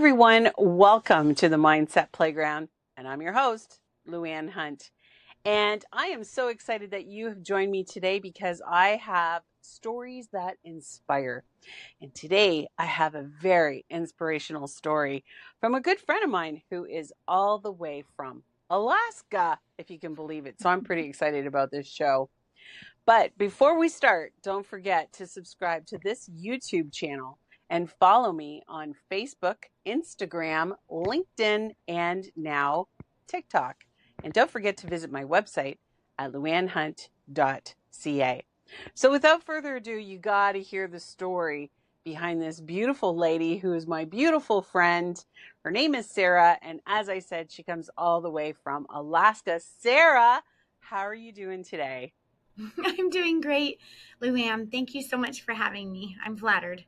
everyone, welcome to the Mindset Playground, and I'm your host, Luann Hunt. And I am so excited that you have joined me today because I have stories that inspire. And today I have a very inspirational story from a good friend of mine who is all the way from Alaska, if you can believe it. So I'm pretty excited about this show. But before we start, don't forget to subscribe to this YouTube channel and follow me on Facebook, Instagram, LinkedIn, and now TikTok. And don't forget to visit my website at luannhunt.ca. So without further ado, you got to hear the story behind this beautiful lady who is my beautiful friend. Her name is Sarah, and as I said, she comes all the way from Alaska. Sarah, how are you doing today? I'm doing great, Luann. Thank you so much for having me. I'm flattered.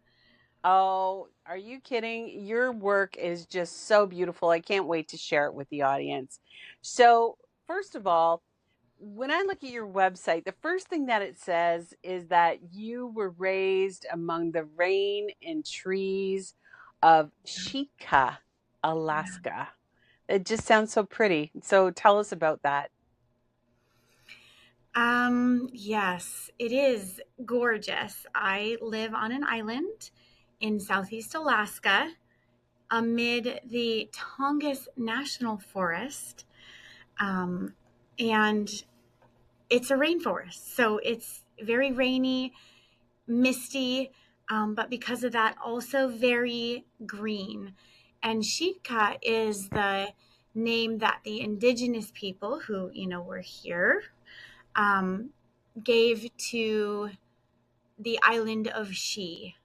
Oh, are you kidding? Your work is just so beautiful. I can't wait to share it with the audience. So, first of all, when I look at your website, the first thing that it says is that you were raised among the rain and trees of Sitka, Alaska. It just sounds so pretty. So, tell us about that. Yes, it is gorgeous. I live on an island in southeast Alaska amid the Tongass National Forest. Um, and it's a rainforest. So it's very rainy, misty, but because of that, also very green. And Sitka is the name that the indigenous people who, were here um, gave to the island of She.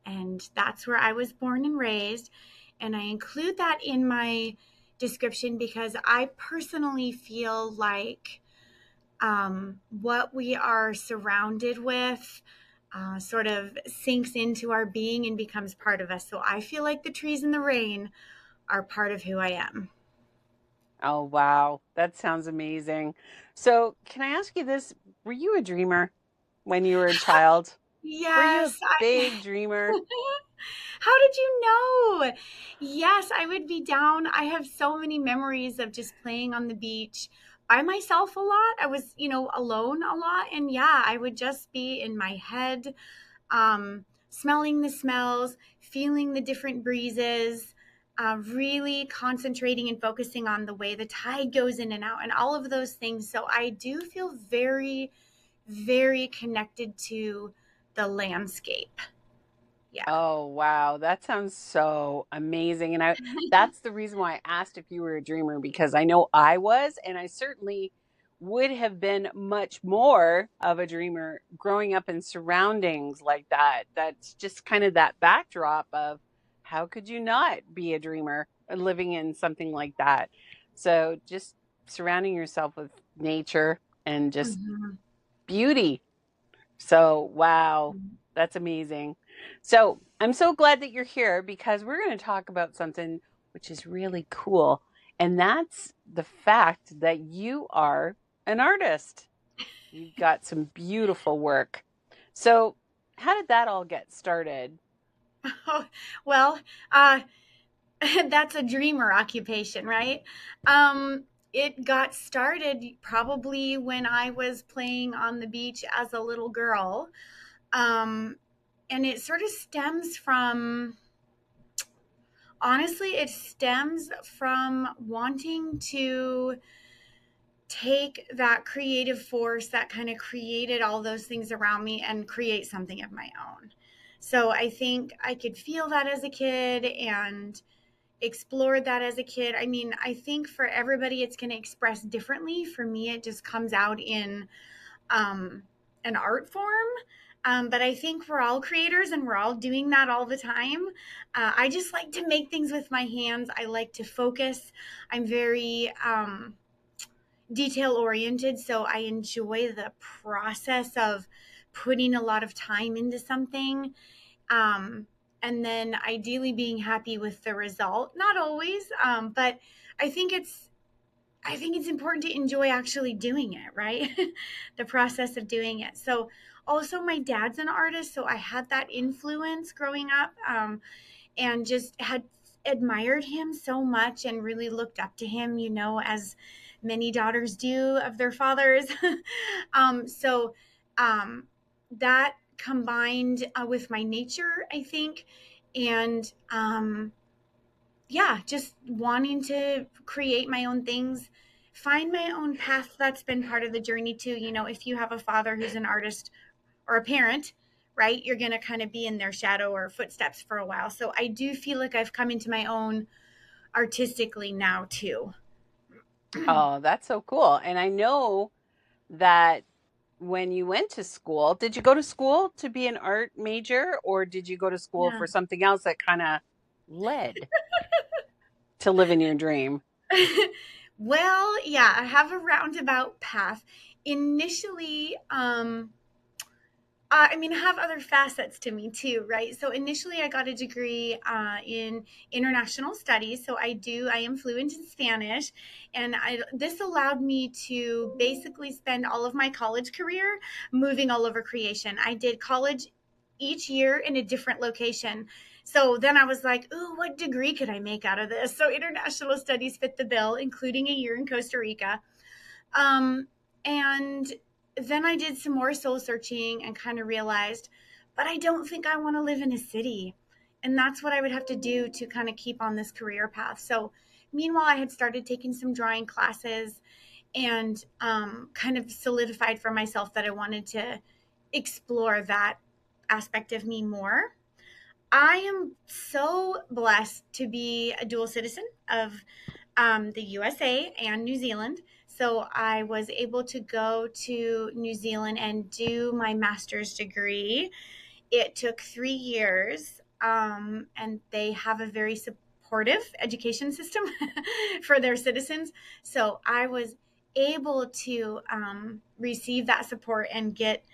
And that's where I was born and raised. And I include that in my description because I personally feel like what we are surrounded with sort of sinks into our being and becomes part of us. So I feel like the trees and the rain are part of who I am. Oh, wow. That sounds amazing. So, can I ask you this? Were you a dreamer when you were a child? Were you a Yes, big dreamer? how did you know? Yes, I would be down. I have so many memories of just playing on the beach by myself a lot. I was, alone a lot. And yeah, I would just be in my head, smelling the smells, feeling the different breezes, really concentrating and focusing on the way the tide goes in and out and all of those things. So I do feel very, very connected to the landscape. Yeah. Oh, wow. That sounds so amazing. And that's the reason why I asked if you were a dreamer, because I know I was, and I certainly would have been much more of a dreamer growing up in surroundings like that. That's just kind of that backdrop of how could you not be a dreamer living in something like that? So just surrounding yourself with nature and just Mhm. beauty. So, wow, that's amazing. So, I'm so glad that you're here because we're going to talk about something which is really cool. And that's the fact that you are an artist. You've got some beautiful work. So, how did that all get started? Oh, well, uh, that's a dreamer occupation, right? Um, it got started probably when I was playing on the beach as a little girl. Um, and it sort of stems from, honestly, it stems from wanting to take that creative force that kind of created all those things around me and create something of my own. So I think I could feel that as a kid and explored that as a kid. I mean, I think for everybody it's going to express differently. For me, it just comes out in um, an art form. But I think we're all creators and we're all doing that all the time. I just like to make things with my hands. I like to focus. I'm very detail oriented. So I enjoy the process of putting a lot of time into something. Um, and then ideally being happy with the result. Not always, but I think it's I think it's important to enjoy actually doing it, right? The process of doing it. So also my dad's an artist, so I had that influence growing up, and just had admired him so much and really looked up to him, as many daughters do of their fathers. So that combined with my nature, I think, and yeah, just wanting to create my own things, find my own path. That's been part of the journey too. If you have a father who's an artist or a parent, right, you're going to kind of be in their shadow or footsteps for a while. So I do feel like I've come into my own artistically now too. Oh, that's so cool. And I know that when you went to school, did you go to school to be an art major, or did you go to school Yeah. for something else that kind of led to living your dream? Well, yeah, I have a roundabout path. Initially, I have other facets to me too, right? So initially, I got a degree in international studies. So I am fluent in Spanish, and this allowed me to basically spend all of my college career moving all over creation. I did college each year in a different location. So then I was like, ooh, what degree could I make out of this? So international studies fit the bill, including a year in Costa Rica. Um, and then I did some more soul searching and kind of realized, but I don't think I want to live in a city. And that's what I would have to do to kind of keep on this career path. So, meanwhile, I had started taking some drawing classes and kind of solidified for myself that I wanted to explore that aspect of me more. I am so blessed to be a dual citizen of the USA and New Zealand. So I was able to go to New Zealand and do my master's degree. It took 3 years, and they have a very supportive education system for their citizens. So I was able to receive that support and get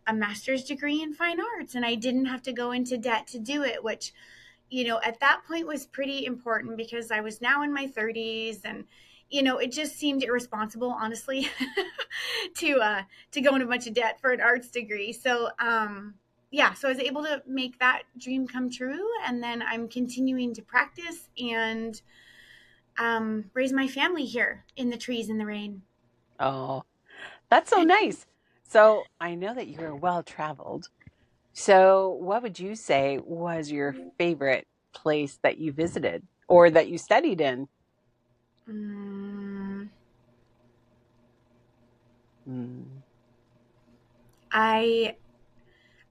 a master's degree in fine arts, and I didn't have to go into debt to do it, which at that point was pretty important because I was now in my 30s, and it just seemed irresponsible, honestly, to go into a bunch of debt for an arts degree. So yeah, so I was able to make that dream come true, and then I'm continuing to practice and raise my family here in the trees in the rain. Oh, that's so nice. So I know that you're well traveled. So what would you say was your favorite place that you visited or that you studied in? Mm, Mm. I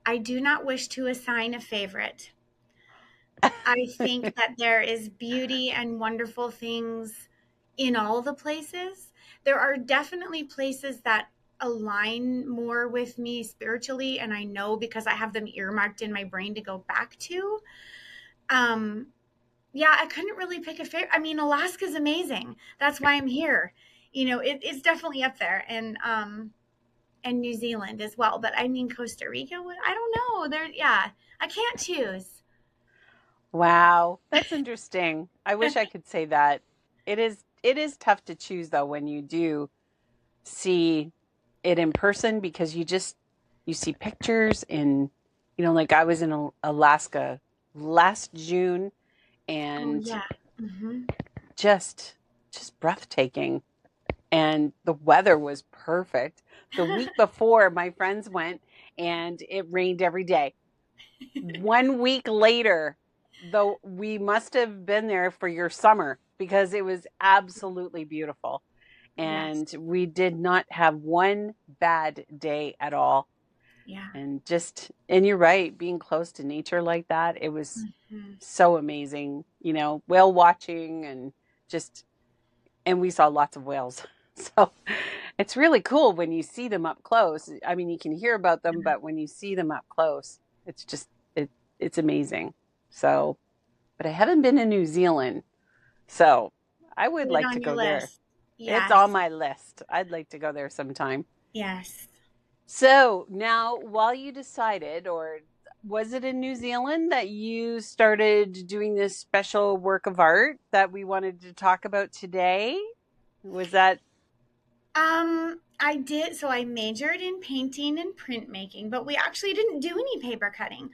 I do not wish to assign a favorite. I think that there is beauty and wonderful things in all the places. There are definitely places that align more with me spiritually, and I know because I have them earmarked in my brain to go back to. Um, yeah, I couldn't really pick a favorite. I mean, Alaska's amazing. That's why I'm here. It's definitely up there, and New Zealand as well. But I mean, Costa Rica. I don't know. Yeah, I can't choose. Wow, that's interesting. I wish I could say that. It is tough to choose though when you do see it in person because you see pictures and like I was in Alaska last June Oh and yeah. Hmm. just just breathtaking, and the weather was perfect. The week before my friends went and it rained every day. 1 week later, though, we must have been there for your summer because it was absolutely beautiful. Yes. And we did not have one bad day at all. Yeah. And you're right, being close to nature like that, it was Hmm. so amazing, whale watching just, and we saw lots of whales. So it's really cool when you see them up close. I mean, you can hear about them, but when you see them up close, it's just, it's amazing. So, but I haven't been to New Zealand. So I would Put it like to on your go there. list. It's on Yes. my list. I'd like to go there sometime. Yes. So now, while you decided, or was it in New Zealand that you started doing this special work of art that we wanted to talk about today? Was that I did. So I majored in painting and printmaking, but we actually didn't do any paper cutting.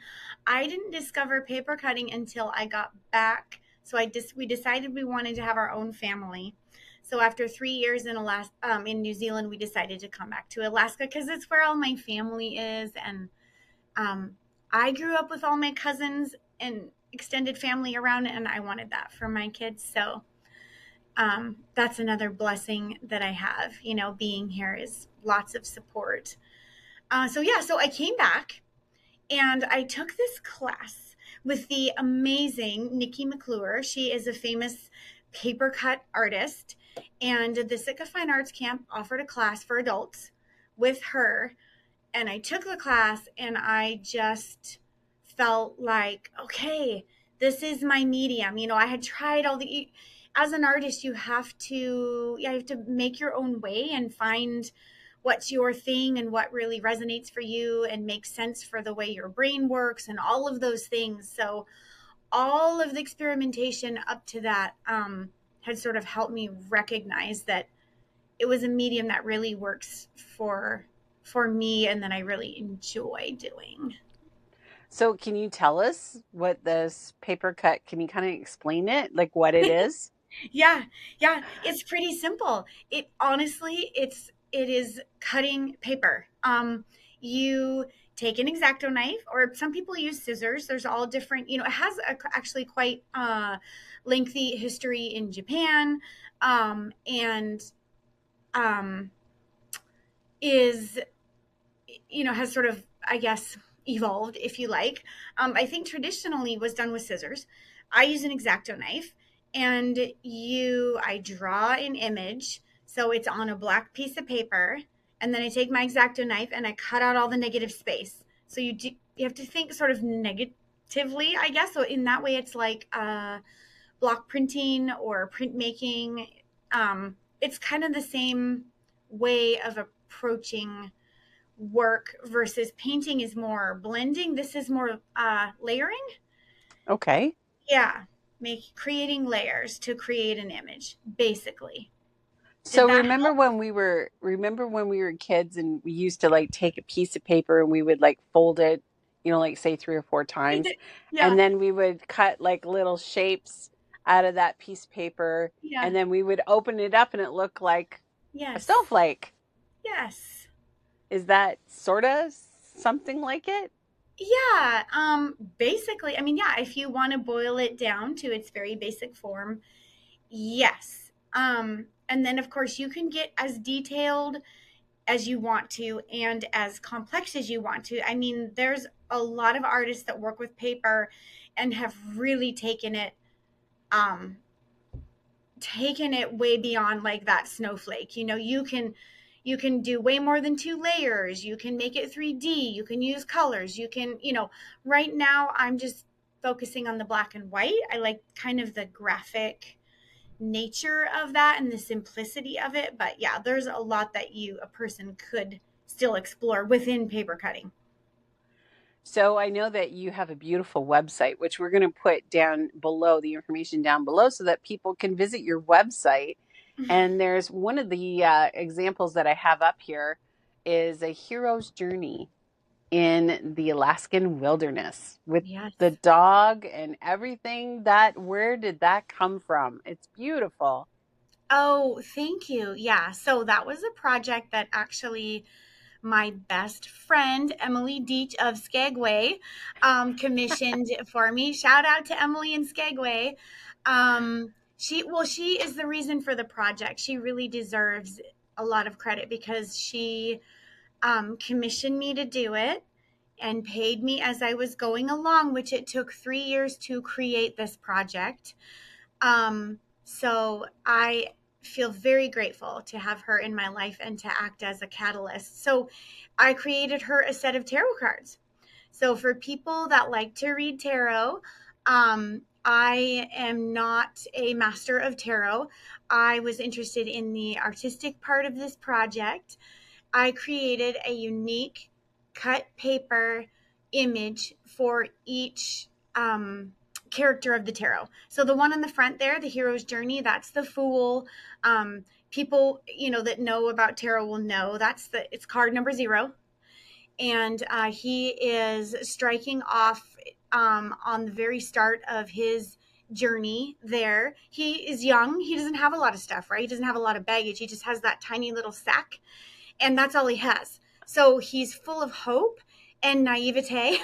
I didn't discover paper cutting until I got back So we decided we wanted to have our own family. So after 3 years in in New Zealand, we decided to come back to Alaska because it's where all my family is. And um, I grew up with all my cousins and extended family around, and I wanted that for my kids. So that's another blessing that I have. Being here is lots of support. So I came back and I took this class with the amazing Nikki McClure. She is a famous paper cut artist, and the Sitka Fine Arts Camp offered a class for adults with her. And I took the class and I just felt like, okay, this is my medium. I had tried as an artist, you have to make your own way and find what's your thing and what really resonates for you and makes sense for the way your brain works and all of those things. So all of the experimentation up to that had sort of helped me recognize that it was a medium that really works for me and that I really enjoy doing. So can you tell us what this paper cut, can you kind of explain it, like what it is? Yeah, yeah, it's pretty simple. It is cutting paper. You take an X-Acto knife, or some people use scissors. There's all different. It has actually quite lengthy history in Japan, and um, is has sort of, I guess, evolved, if you like. I think traditionally was done with scissors. I use an X-Acto knife, and I draw an image, so it's on a black piece of paper, and then I take my X-Acto knife and I cut out all the negative space. So you have to think sort of negatively, I guess. So in that way, it's like block printing or printmaking. It's kind of the same way of approaching work versus painting is more blending. This is more layering. Okay. Yeah, creating layers to create an image, basically. Did So that remember when we were kids and we used to like take a piece of paper and we would like fold it, like say 3 or 4 times, help? and Yeah, then we would cut like little shapes out of that piece of paper, yeah, and then we would open it up and it looked like a yes, snowflake. yes. Is that sort of something like it? Yeah, basically, I mean, yeah, if you want to boil it down to its very basic form, yes. And then of course you can get as detailed as you want to and as complex as you want to. I mean, there's a lot of artists that work with paper and have really um taken it way beyond like that snowflake. You can do way more than 2 layers. You can make it 3D. You can use colors. Right now I'm just focusing on the black and white. I like kind of the graphic nature of that and the simplicity of it. But yeah, there's a lot that a person could still explore within paper cutting. So I know that you have a beautiful website, which we're going to put down below, the information down below, so that people can visit your website. And there's one of the examples that I have up here is a hero's journey in the Alaskan wilderness with Yes. the dog and everything. Where did that come from? It's beautiful. Oh, thank you. Yeah. So that was a project that actually my best friend Emily Deach of Skagway commissioned for me. Shout out to Emily in Skagway. She is the reason for the project. She really deserves a lot of credit because she commissioned me to do it and paid me as I was going along, which it took 3 years to create this project. So I feel very grateful to have her in my life and to act as a catalyst. So I created her a set of tarot cards. So for people that like to read tarot, I am not a master of tarot. I was interested in the artistic part of this project. I created a unique cut paper image for each character of the tarot. So the one on the front there, the hero's journey, that's the Fool. People that know about tarot will know it's card number 0, and he is striking off on the very start of his journey there. He is young. He doesn't have a lot of stuff, right? He doesn't have a lot of baggage. He just has that tiny little sack, and that's all he has. So he's full of hope and naivete,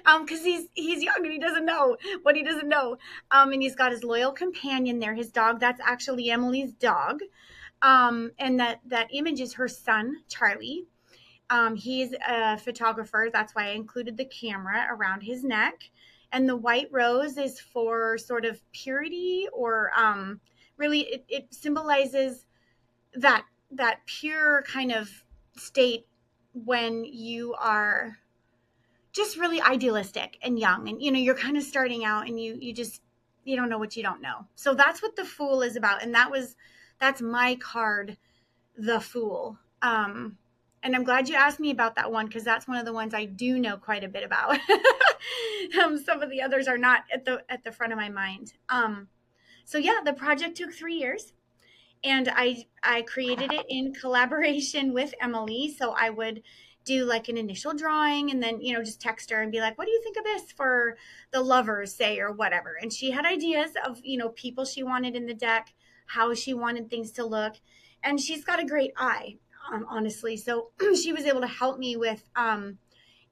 because he's young and he doesn't know what he doesn't know. And he's got his loyal companion there, his dog. That's actually Emily's dog. And that image is her son, Charlie. He's a photographer. That's why I included the camera around his neck. And the white rose is for sort of purity, or really it symbolizes that pure kind of state when you are just really idealistic and young, and you're kind of starting out, and you just you don't know what you don't know. So that's what the Fool is about, and that's my card, the Fool. And I'm glad you asked me about that one, because that's one of the ones I do know quite a bit about. Some of the others are not at the front of my mind. So yeah, the project took 3 years. And I created it in collaboration with Emily. So I would do like an initial drawing, and then just text her and be like, what do you think of this for the lovers, say, or whatever. And she had ideas of people she wanted in the deck, how she wanted things to look. And she's got a great eye, honestly. So she was able to help me with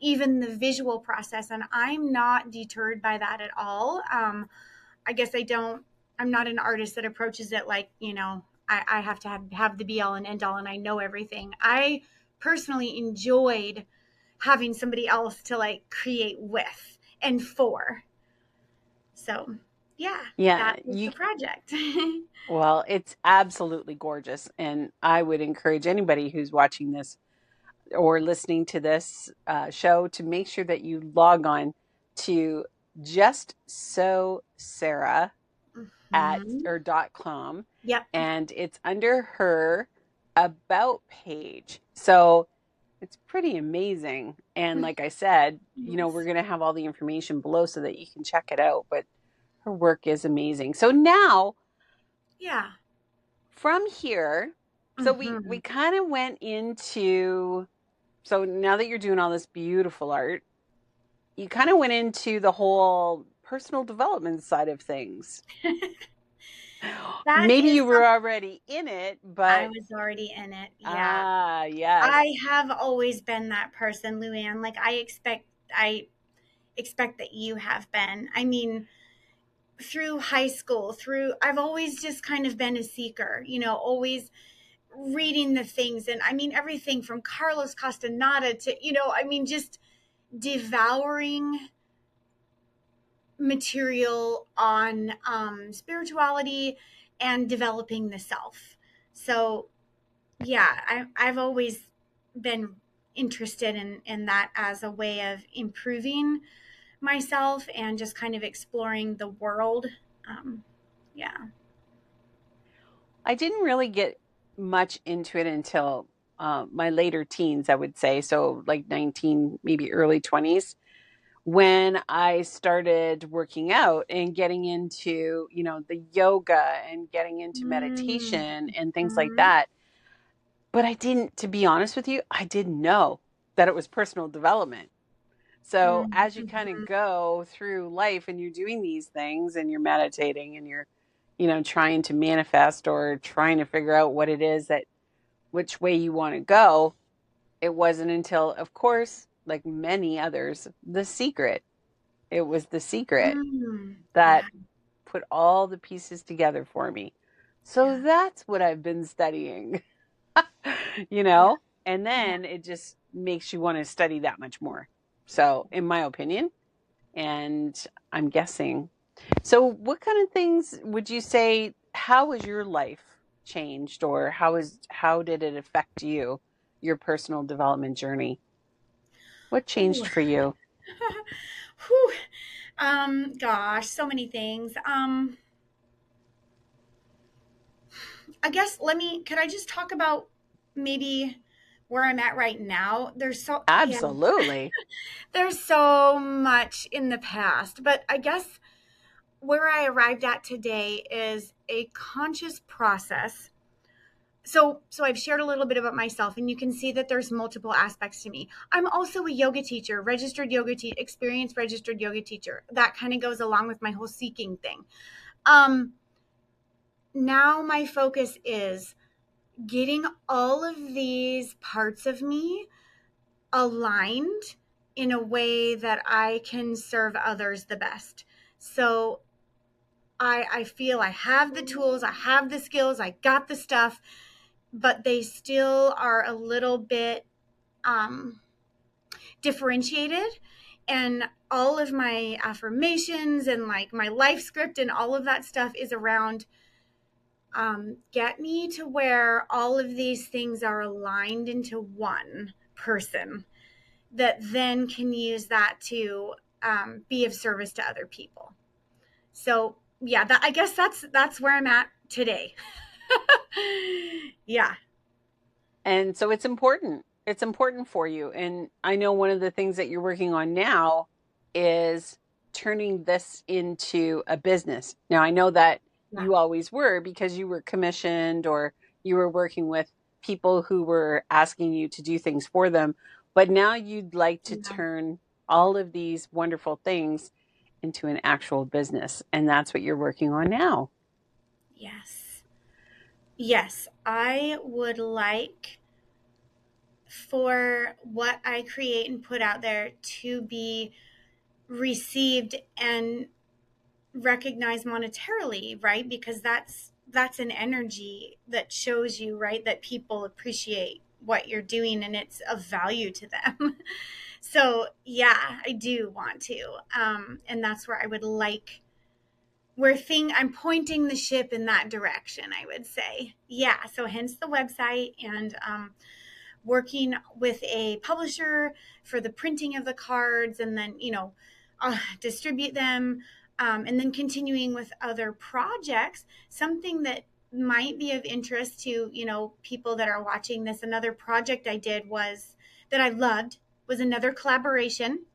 even the visual process, and I'm not deterred by that at all. I guess I'm not an artist that approaches it like, I have to have the be all and end all, and I know everything. I personally enjoyed having somebody else to like create with and for. So yeah, Yeah, that was the project. well, it's absolutely gorgeous. And I would encourage anybody who's watching this or listening to this show to make sure that you log on to just so Sarah at Mhm. or .com, Yep. and it's under her about page. So it's pretty amazing. And like I said, we're Yes. going to have all the information below so that you can check it out. But her work is amazing. So now Yeah. from here, so we Mhm. kind of went into, so now that you're doing all this beautiful art, you kind of went into the whole personal development side of things. That Maybe is you were already in it, I but was already in it. Yeah. yes. I have always been that person, Luann. Like I expect that you have been. I mean, through high school, I've always just kind of been a seeker, always reading the things, and I mean everything from Carlos Castaneda to, I mean just devouring material on spirituality and developing the self. So yeah, I've always been interested in that as a way of improving myself and just kind of exploring the world. Um, yeah. I didn't really get much into it until my later teens, I would say. So, like 19, maybe early 20s, when I started working out and getting into, the yoga and getting into meditation and things like Mm-hmm. that. But I didn't, to be honest with you, I didn't know that it was personal development. So as you kind of Mm-hmm. go through life and you're doing these things and you're meditating and you're, trying to manifest or trying to figure out what it is that which way you want to go, it wasn't until, of course, like many others, The Secret. It was The Secret Mm. Yeah. that put all the pieces together for me. So Yeah. that's what I've been studying, Yeah. and Yeah. then it just makes you want to study that much more. So, in my opinion, and I'm guessing. So, what kind of things would you say? How has your life changed, or how did it affect you, your personal development journey? What Ooh. changed for you? Whew. Gosh, so many things. I guess could I just talk about maybe where I'm at right now? Yeah, Absolutely. there's so much in the past, but I guess where I arrived at today is a conscious process so I've shared a little bit about myself, and you can see that there's multiple aspects to me. I'm also a yoga teacher, experienced registered yoga teacher. That kind of goes along with my whole seeking thing. Um, Now my focus is getting all of these parts of me aligned in a way that I can serve others the best. So I feel I have the tools, I have the skills, I got the stuff, but they still are a little bit differentiated. And all of my affirmations and like my life script and all of that stuff is around get me to where all of these things are aligned into one person that then can use that to be of service to other people. So yeah, I guess that's where I'm at today. Yeah. And so it's important. It's important for you. And I know one of the things that you're working on now is turning this into a business. Now, I know that Yeah. you always were because you were commissioned or you were working with people who were asking you to do things for them. But now you'd like to Yeah. turn all of these wonderful things into an actual business. And that's what you're working on now. Yes. Yes. I would like for what I create and put out there to be received and recognized monetarily, right? Because that's an energy that shows you, right, that people appreciate what you're doing and it's of value to them. So yeah, I do want to, and that's where I would like I'm pointing the ship in that direction, I would say. Yeah, so hence the website and working with a publisher for the printing of the cards and then, distribute them, and then continuing with other projects. Something that might be of interest to, people that are watching this. Another project I did that I loved was another collaboration.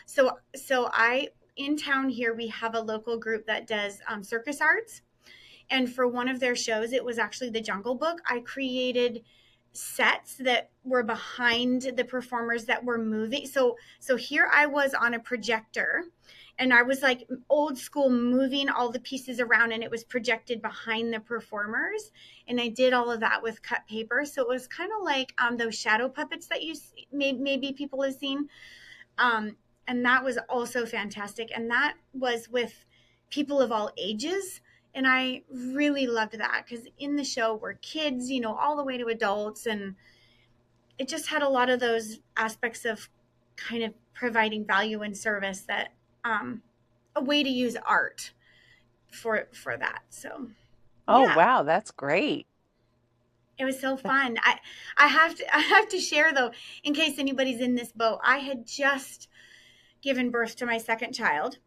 So I, in town here, we have a local group that does circus arts. And for one of their shows, it was actually the Jungle Book. I created sets that were behind the performers that were moving. So here I was on a projector and I was like old school moving all the pieces around and it was projected behind the performers. And I did all of that with cut paper. So it was kind of like those shadow puppets that maybe people have seen. And that was also fantastic. And that was with people of all ages. And I really loved that because in the show were kids, all the way to adults. And it just had a lot of those aspects of kind of providing value and service that a way to use art for that. So Oh, yeah, wow. That's great. it was so fun. I have to share though, in case anybody's in this boat. I had just given birth to my second child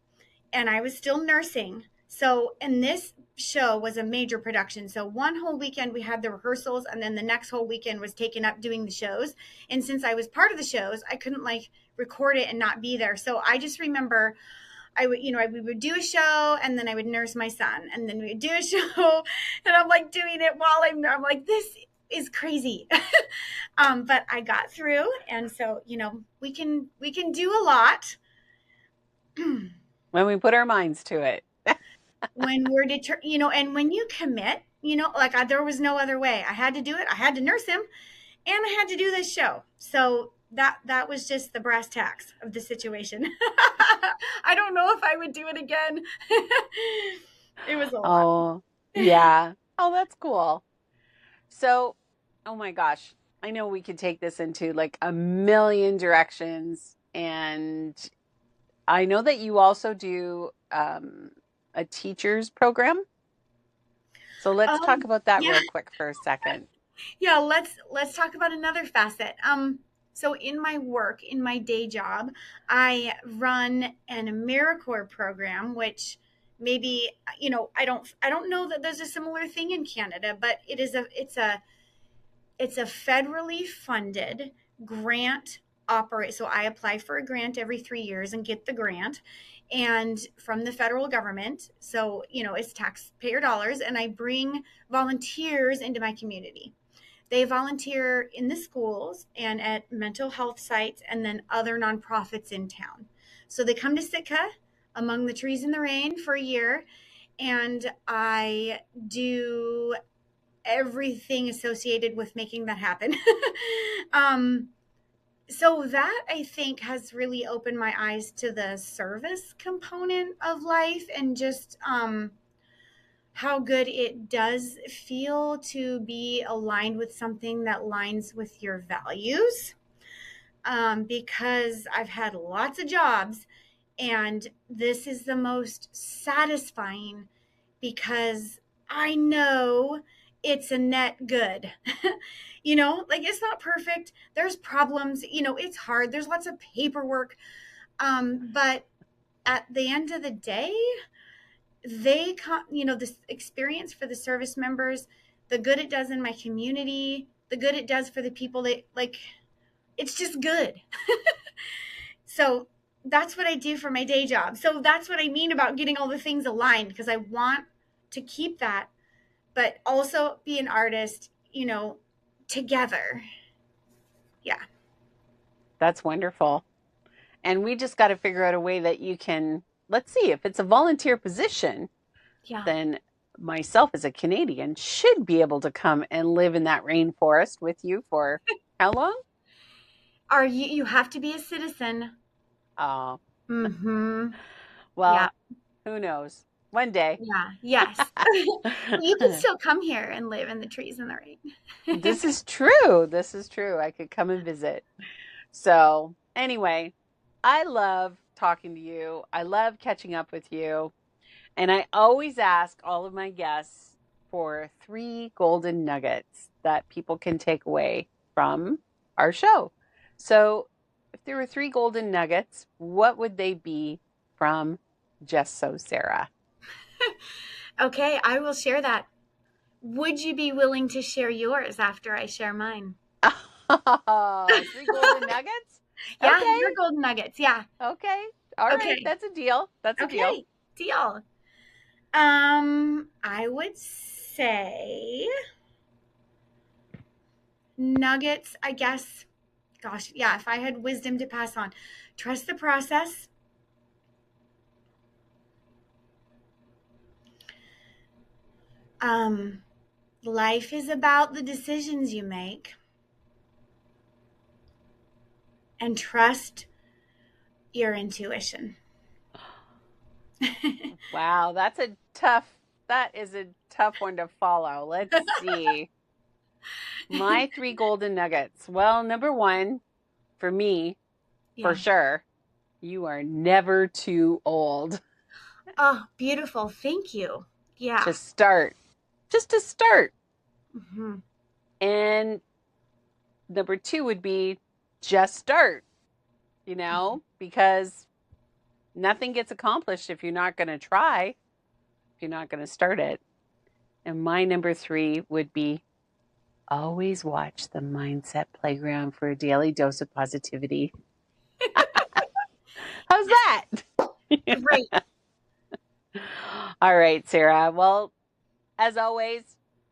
and I was still nursing. So, and this show was a major production. So, one whole weekend we had the rehearsals, and then the next whole weekend was taken up doing the shows. And since I was part of the shows, I couldn't like record it and not be there. So, I just remember we would do a show and then I would nurse my son, and then we would do a show, and I'm like doing it while I'm like, this is crazy. But I got through, and so we can do a lot When we put our minds to it. when we're and when you commit, like there was no other way. I had to do it. I had to nurse him, and I had to do this show. So that was just the brass tacks of the situation. I don't know if I would do it again. It was a lot. Oh, yeah. Oh, that's cool. So, oh my gosh, I know we could take this into like a million directions. And I know that you also do a teacher's program. So let's talk Um, about that yeah, real quick for a second. yeah. Let's talk about another facet. So in my work, in my day job, I run an AmeriCorps program, which maybe I don't know that there's a similar thing in Canada, but it's a federally funded grant operate. So I apply for a grant every 3 years and get the grant, and from the federal government. So it's taxpayer dollars, and I bring volunteers into my community. They volunteer in the schools and at mental health sites and then other nonprofits in town. So they come to Sitka among the trees in the rain for a year, and I do everything associated with making that happen. So that, I think, has really opened my eyes to the service component of life, and just how good it does feel to be aligned with something that aligns with your values. Because I've had lots of jobs, and this is the most satisfying because I know it's a net good. Like, it's not perfect. There's problems, it's hard. There's lots of paperwork. But at the end of the day, this experience for the service members, the good it does in my community, the good it does for the people that, like, it's just good. So that's what I do for my day job. So that's what I mean about getting all the things aligned, because I want to keep that, but also be an artist, together. Yeah. That's wonderful. And we just got to figure out a way that you can, let's see, if it's a volunteer position, then myself as a Canadian should be able to come and live in that rainforest with you for how long? You have to be a citizen. Oh. Mm-hmm. Well, who knows? One day. Yeah. Yes. You can still come here and live in the trees in the rain. This is true. This is true. I could come and visit. So anyway, I love talking to you. I love catching up with you. And I always ask all of my guests for 3 golden nuggets that people can take away from our show. So if there were 3 golden nuggets, what would they be from Just So Sarah? Okay, I will share that. Would you be willing to share yours after I share mine? 3 golden nuggets? Yeah, okay. your golden nuggets. Yeah. Okay. All right. That's a deal. That's a deal. Deal. I would say nuggets, I guess. Gosh, yeah, if I had wisdom to pass on, trust the process. Life is about the decisions you make, and trust your intuition. Wow, that is a tough one to follow. Let's see. My 3 golden nuggets. Well, number 1, for me, for sure, you are never too old. Oh, beautiful. Thank you. Yeah. Just to start. Mm-hmm. And number 2 would be just start, because nothing gets accomplished if you're not going to try, if you're not going to start it. And my number 3 would be always watch the Mindset Playground for a daily dose of positivity. How's that? Great. All right, Sarah. Well, as always,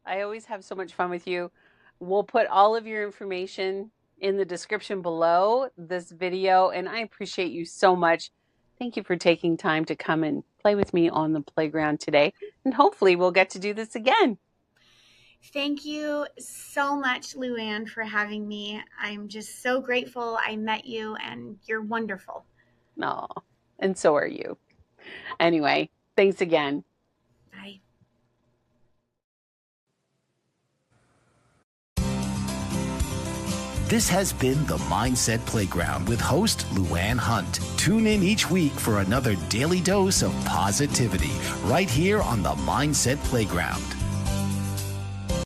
I always have so much fun with you. We'll put all of your information in the description below this video, and I appreciate you so much. Thank you for taking time to come and play with me on the playground today, and hopefully we'll get to do this again. Thank you so much, Luann, for having me. I'm just so grateful I met you, and you're wonderful. Oh, and so are you. Anyway, thanks again. Bye. This has been the Mindset Playground with host Luann Hunt. Tune in each week for another daily dose of positivity right here on the Mindset Playground.